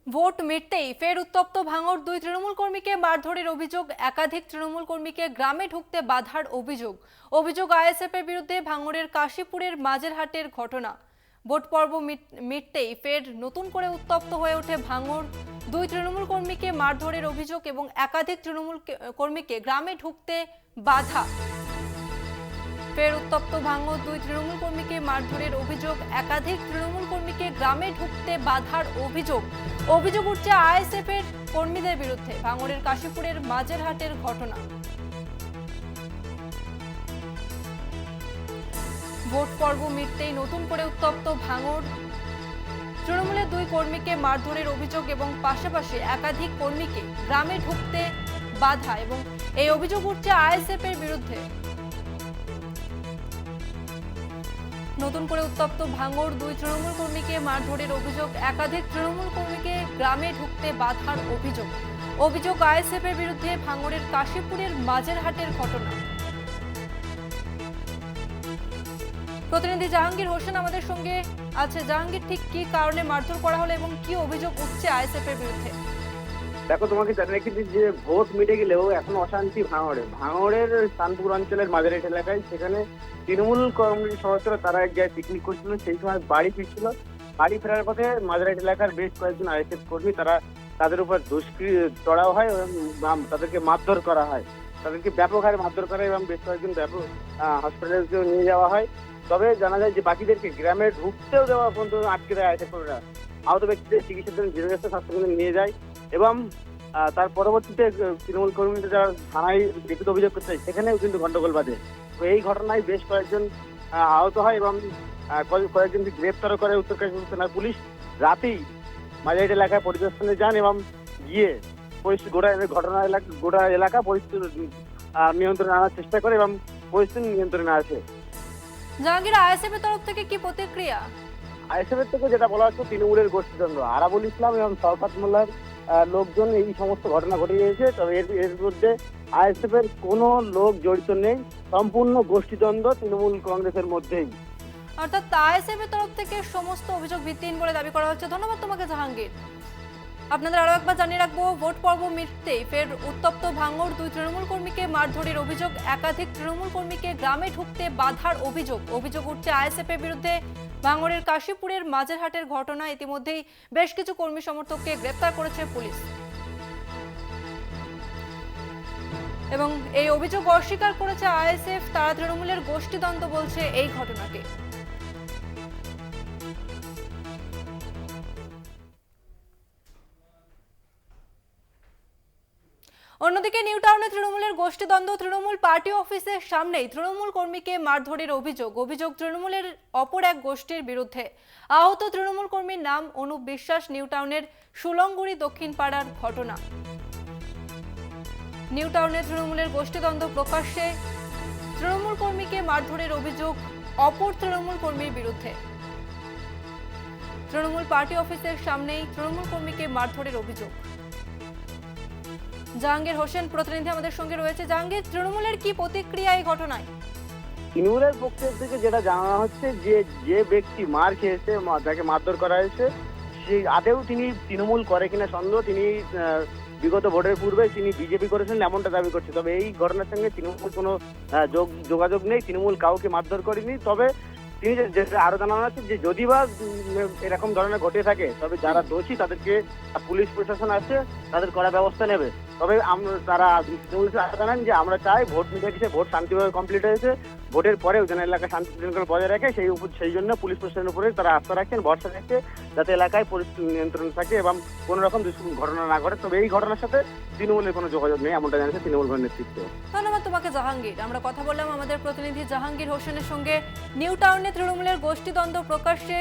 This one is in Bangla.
ভোট মিটতেই ফের উত্তপ্ত ভাঙড়, দুই তৃণমূল কর্মীকে মারধরের অভিযোগ। একাধিক তৃণমূল কর্মীকে গ্রামে ঢুকতে বাধার অভিযোগ আইএসএফ এর বিরুদ্ধে। ভাঙড়ের কাশীপুরের মাঝেরহাটের ঘটনা। ভোট পর্ব মিটতেই ফের নতুন করে উত্তপ্ত হয়ে ওঠে ভাঙড়। দুই তৃণমূল কর্মীকে মারধরের অভিযোগ এবং একাধিক তৃণমূল কর্মীকে গ্রামে ঢুকতে বাধা। ফের উত্তপ্ত ভাঙড়, দুই তৃণমূল কর্মীকে মারধরের অভিযোগ, একাধিক তৃণমূল কর্মীকে গ্রামে ঢুকতে বাধার অভিযোগ উঠছে আইএসএফ এর কর্মীদের বিরুদ্ধে। ভাঙড়ের কাশীপুরের মাঝেরহাটের ঘটনা। ভোট পর্ব মিটতেই নতুন করে উত্তপ্ত ভাঙড়। তৃণমূলের দুই কর্মীকে মারধরের অভিযোগ এবং পাশাপাশি একাধিক কর্মীকে গ্রামে ঢুকতে বাধা, এবং এই অভিযোগ উঠছে আইএসএফ এর বিরুদ্ধে। নতুন করে উত্তপ্ত ভাঙড়, দুই তৃণমূল কর্মীকে মারধরের অভিযোগ, একাধিক তৃণমূল কর্মীকে গ্রামে ঢুকতে বাধার অভিযোগ আইএসএফ এর বিরুদ্ধে। ভাঙড়ের কাশীপুরের মাঝেরহাটের ঘটনা। প্রতিনিধি জাহাঙ্গীর হোসেন আমাদের সঙ্গে আছে। জাহাঙ্গীর, ঠিক কি কারণে মারধর করা হলো এবং কি অভিযোগ উঠছে আইএসএফ এর বিরুদ্ধে? দেখো, তোমাকে জানিয়ে রাখি যে ভোট মিটে গেলেও এখন অশান্তি ভাঙড়ের শানপুর অঞ্চলের মাঝারহাট এলাকায়। সেখানে তৃণমূল কংগ্রেস সদস্যরা তারা এক জায়গায় পিকনিক করছিল, সেই সময় বাড়ি ফিরছিল। বাড়ি ফেরার পথে মাঝারহাট এলাকার বেশ কয়েকজন আইএসএফ কর্মী তাদের উপর চড়াও হয় এবং তাদেরকে মারধর করা হয়। তাদেরকে ব্যাপক হারে মারধর করা হয় এবং বেশ কয়েকজন হসপিটালে নিয়ে যাওয়া হয়। তবে জানা যায় যে বাকিদেরকে গ্রামে ঢুকতেও দেওয়া পর্যন্ত আটকে দেয় আইএসএফ কর্মীরা। আহত ব্যক্তিদের চিকিৎসার জন্য জিরোগ্রাস্ত স্বাস্থ্যকেন্দ্রে নিয়ে যায় এবং তার পরবর্তীতে তৃণমূল কর্মীদের যারা থানায় লিখিত অভিযোগ করতে হয় সেখানেও কিন্তু গন্ডগোল বাঁধে। তো এই ঘটনায় বেশ কয়েকজন আহত হয় এবং কয়েকজনকে গ্রেপ্তারও করে উত্তর কাশীপুর থানার পুলিশ। রাতেই মাঝারহাট এলাকায় পরিদর্শনে যান এবং গিয়ে গোটা এলাকা পরিস্থিতি নিয়ন্ত্রণে আনার চেষ্টা করে এবং পরিস্থিতি নিয়ন্ত্রণে আসে। জাহাঙ্গীর, আইএসএফ এর তরফ থেকে কি প্রতিক্রিয়া? আইএসএফ এর থেকে যেটা বলা হচ্ছে, তৃণমূলের গোষ্ঠীদ্বন্দ্ব, আরাবুল ইসলাম এবং শওকত মোল্লার লোকজন এই সমস্ত ঘটনা ঘটে গিয়েছে। তবে এর মধ্যে আইএসএফ এর কোনো লোক জড়িত নেই, সম্পূর্ণ গোষ্ঠীদ্বন্দ্ব তৃণমূল কংগ্রেসের মধ্যেই। অর্থাৎ আইএসএফ এর তরফ থেকে সমস্ত অভিযোগ ভিত্তিহীন বলে দাবি করা হচ্ছে। ধন্যবাদ তোমাকে জাহাঙ্গীর। আপনাদের আরো একবার জানিয়ে রাখবো, ভোট পর্ব মিটতেই ফের উত্তপ্ত ভাঙড়, দুই তৃণমূল কর্মীকে মারধরের অভিযোগ, একাধিক তৃণমূল কর্মীকে গ্রামে ঢুকতে বাধার অভিযোগ উঠছে আইএসএফ এর বিরুদ্ধে। ভাঙড়ের কাশীপুরের মাঝেরহাটের ঘটনা। ইতিমধ্যেই বেশ কিছু কর্মী সমর্থককে গ্রেপ্তার করেছে পুলিশ এবং এই অভিযোগ অস্বীকার করেছে আইএসএফ। তারা তৃণমূলের গোষ্ঠীদ্বন্দ্ব বলছে এই ঘটনাকে। অন্যদিকে নিউ টাউনে তৃণমূলের গোষ্ঠীদ্বন্দ্ব। তৃণমূল পার্টি অফিসের সামনেই তৃণমূল কর্মীকে মারধরের অভিযোগ তৃণমূলের অপর এক গোষ্ঠীর বিরুদ্ধে। আহত তৃণমূল কর্মীর নাম অনুপ বিশ্বাস। নিউ টাউনের সুলংগুড়ি দক্ষিণ পাড়ার ঘটনা। নিউ টাউনে তৃণমূলের গোষ্ঠীদ্বন্দ্ব প্রকাশ্যে। তৃণমূল কর্মীকে মারধরের অভিযোগ অপর তৃণমূল কর্মীর বিরুদ্ধে। তৃণমূল পার্টি অফিসের সামনেই তৃণমূল কর্মীকে মারধরের অভিযোগ। জাহাঙ্গীর হোসেন প্রতিনিধি আমাদের সঙ্গে রয়েছে। জাহাঙ্গীর, তৃণমূলের কি প্রতিক্রিয়া এই ঘটনায়? তৃণমূলের পক্ষ থেকে যেটা জানানো হচ্ছে যে ব্যক্তি মার খেয়েছে, যাকে মারধর করা হয়েছে, সে আদেও তিনি তৃণমূল করে কিনা সন্দেহ। তিনি বিগত ভোটের পূর্বে তিনি বিজেপি করেছিলেন এমনটা দাবি করছে। তবে এই ঘটনার সঙ্গে তৃণমূল কোনো যোগাযোগ নেই, তৃণমূল কাউকে মারধর করেনি। তবে তিনি যেটা আরো জানানো হচ্ছে যে যদি বা এরকম ধরনের ঘটে থাকে, তবে যারা দোষী তাদেরকে পুলিশ প্রশাসন আছে, তাদের কড়া ব্যবস্থা নেবে। তবে তারা জানান যে আমরা চাই ভোট মিটে গেছে, ভোট শান্তিভাবে কমপ্লিট হয়েছে, ভোটের পরেও যেন এলাকায় শান্তি শৃঙ্খলা বজায় রাখে সেই জন্য পুলিশ প্রশাসনের উপরে তারা আস্থা রাখছেন, ভরসা রাখছে, যাতে এলাকায় পরিস্থিতি নিয়ন্ত্রণ থাকে এবং কোনো রকম ঘটনা না ঘটে। তবে এই ঘটনার সাথে তৃণমূলের কোনো যোগাযোগ নেই এমনটা জানিয়েছে তৃণমূল নেতৃত্ব। ধন্যবাদ তোমাকে জাহাঙ্গীর। আমরা কথা বললাম আমাদের প্রতিনিধি জাহাঙ্গীর হোসেনের সঙ্গে। নিউ টাউনে তৃণমূলের গোষ্ঠীদ্বন্দ্ব প্রকাশ্যে।